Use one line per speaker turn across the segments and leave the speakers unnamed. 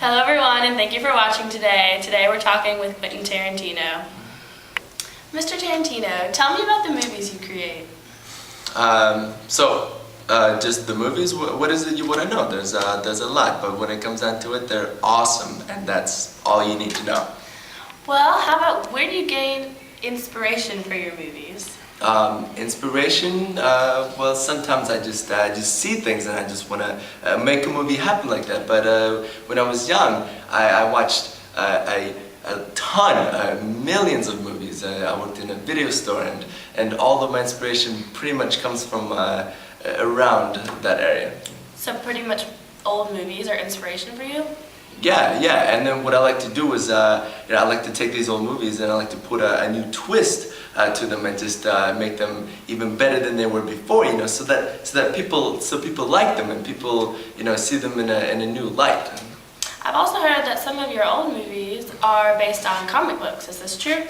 Hello everyone, and thank you for watching today. Today we're talking with Quentin Tarantino. Mr. Tarantino, tell me about the movies you create.
Just the movies. What is it you want to know? There's a lot, but when it comes down to it, they're awesome, and that's all you need to know.
Well, how about where do you gain inspiration for your movies?
Inspiration. Well, sometimes I just see things and I just want to make a movie happen like that. But when I was young, I watched a ton, millions of movies. I worked in a video store, and all of my inspiration pretty much comes from around that area.
So pretty much old movies are inspiration for you?
Yeah. And then what I like to do is, I like to take these old movies and I like to put a new twist to them and just make them even better than they were before. So that people like them and people see them in a new light.
I've also heard that some of your old movies are based on comic books. Is this true?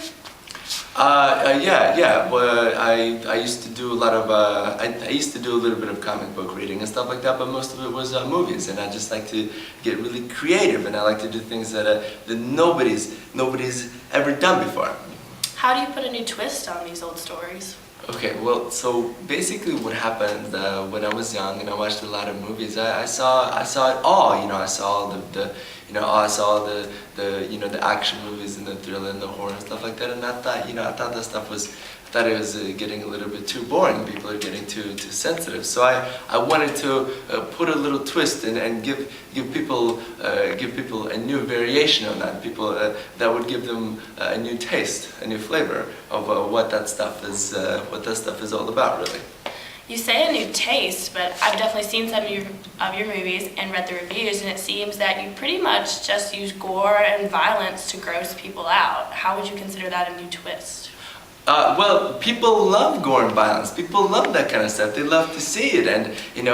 Yeah. Well, I used to do a lot of I used to do a little bit of comic book reading and stuff like that, but most of it was movies, and I just like to get really creative, and I like to do things that nobody's ever done before.
How do you put a new twist on these old stories?
Okay, well, so basically what happened when I was young and I watched a lot of movies, I saw it all. I saw I saw the action movies and the thriller and the horror and stuff like that, and I thought that stuff was, it was getting a little bit too boring. People are getting too sensitive. So I wanted to put a little twist and give people a new variation on that. People that would give them a new taste, a new flavor of what that stuff is all about, really.
You say a new taste, but I've definitely seen some of your movies and read the reviews, and it seems that you pretty much just use gore and violence to gross people out. How would you consider that a new twist?
Well, people love gore and violence. People love that kind of stuff. They love to see it, and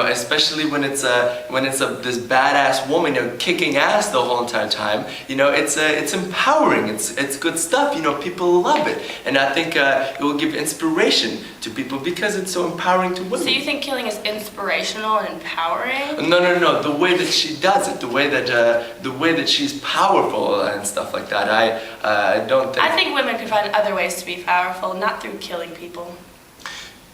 especially when it's this badass woman kicking ass the whole entire time. It's empowering. It's good stuff. People love it, and I think it will give inspiration to people because it's so empowering to women.
So you think killing is inspirational and empowering?
No. The way that she does it, the way that she's powerful and stuff like that. I don't think.
I think women could find other ways to be powerful. Not through killing people.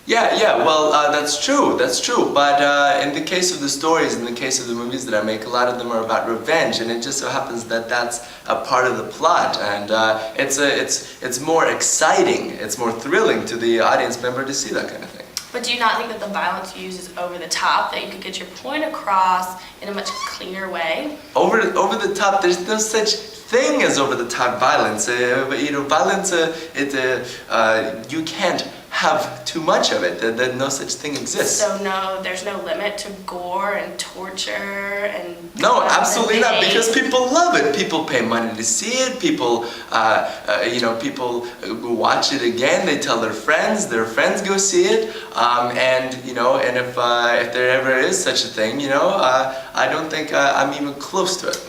Yeah. Well, that's true. But in the case of the stories, in the case of the movies that I make, a lot of them are about revenge, and it just so happens that that's a part of the plot, and it's more exciting, it's more thrilling to the audience member to see that kind of thing.
But do you not think that the violence you use is over the top, that you could get your point across in a much cleaner way?
Over the top, there's no such thing as over the top violence. Violence, you can't have too much of it. No such thing exists.
So there's no limit to gore and torture and.
No, absolutely not. Because people love it. People pay money to see it. People watch it again. They tell their friends. Their friends go see it. And if there ever is such a thing, I don't think I'm even close to it.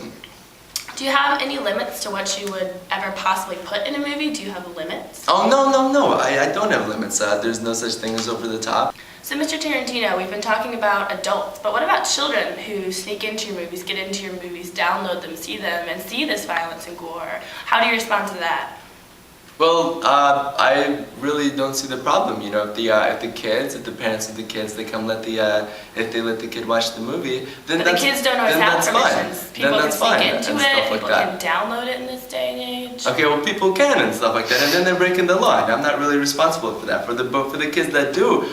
Do you have any limits to what you would ever possibly put in a movie? Do you have limits?
Oh, no. I don't have limits. There's no such thing as over the top.
So, Mr. Tarantino, we've been talking about adults, but what about children who sneak into your movies, get into your movies, download them, see them, and see this violence and gore? How do you respond to that?
Well, I really don't see the problem. If the parents of the kids, they come if they let the kid watch the movie, then
but the kids don't always have permissions. People can sneak into it, people can
like
download it in this day and age.
Okay, well, people can and stuff like that, and then they're breaking the law, and I'm not really responsible for that. But for the kids that do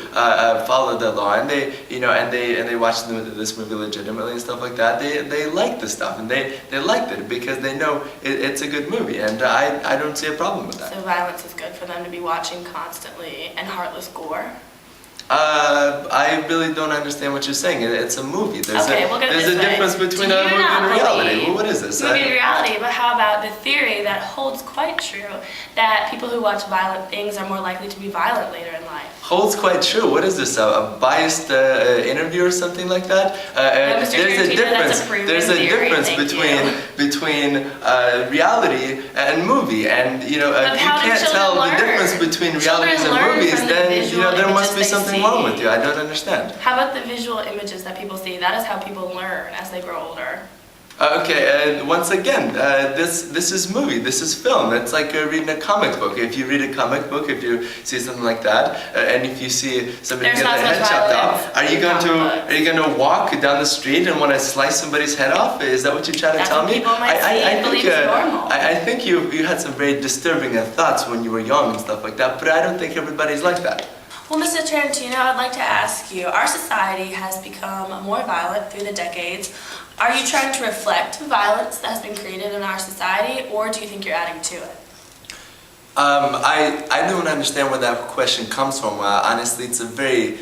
follow the law and they watch this movie legitimately and stuff like that, they like the stuff, and they liked it because they know it's a good movie, and I don't see a problem with that.
So violence is good for them to be watching constantly, and heartless gore?
I really don't understand what you're saying. It's a movie. There's a difference between a movie and reality. Well, what is this?
Movie and reality, but how about the theory that holds quite true, that people who watch violent things are more likely to be violent later in life?
Holds quite true. What is this? A biased interview or something like that? There's a difference between reality and movie, and if you can't tell the difference between realities and movies, then there must be something wrong with you. I don't understand.
How about the visual images that people see? That is how people learn as they grow older.
Okay, and once again, this is movie, this is film. It's like reading a comic book. If you read a comic book, if you see something like that, and if you see somebody
There's
get
not
their
much
head chopped
violence
off, are you
in
going to
comic books.
are you going to walk down the street and want to slice somebody's head off? Is that what you're trying to
That's
tell
what
me?
people might see and believe is normal.
I think you had some very disturbing thoughts when you were young and stuff like that, but I don't think everybody's like that.
Well, Mr. Tarantino, I'd like to ask you, our society has become more violent through the decades. Are you trying to reflect violence that has been created in our society, or do you think you're adding to it?
I don't understand where that question comes from. Honestly, it's a very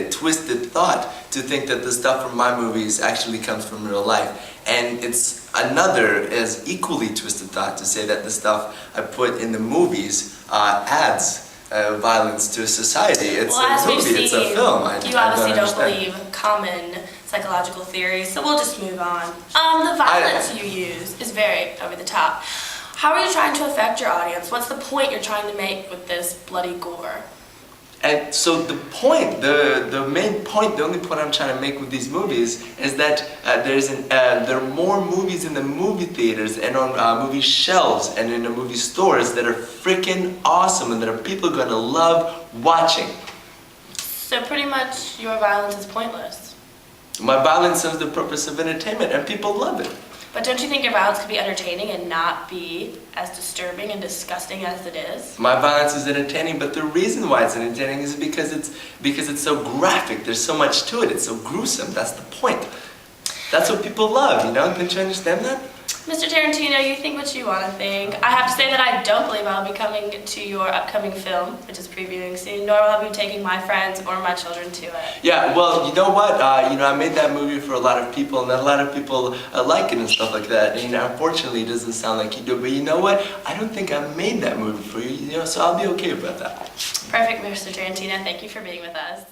twisted thought to think that the stuff from my movies actually comes from real life. And it's another as equally twisted thought to say that the stuff I put in the movies adds violence to society. It's
Well, as
a
we've
movie, it's a
seen,
film.
you obviously don't
understand.
believe common psychological theories, so we'll just move on. The violence you use is very over the top. How are you trying to affect your audience? What's the point you're trying to make with this bloody gore?
And so the point, the main point, the only point I'm trying to make with these movies is that there are more movies in the movie theaters and on movie shelves and in the movie stores that are freaking awesome and that are people going to love watching.
So pretty much your violence is pointless.
My violence serves the purpose of entertainment and people love it.
But don't you think your violence could be entertaining and not be as disturbing and disgusting as it is?
My violence is entertaining, but the reason why it's entertaining is because it's so graphic. There's so much to it. It's so gruesome. That's the point. That's what people love, you know? Don't you understand that?
Mr. Tarantino, you think what you want to think. I have to say that I don't believe I'll be coming to your upcoming film, which is previewing soon, nor will I be taking my friends or my children to it.
Yeah, well, you know what? I made that movie for a lot of people, and a lot of people like it and stuff like that. And unfortunately, it doesn't sound like you do. But you know what? I don't think I made that movie for you, so I'll be okay about that.
Perfect, Mr. Tarantino. Thank you for being with us.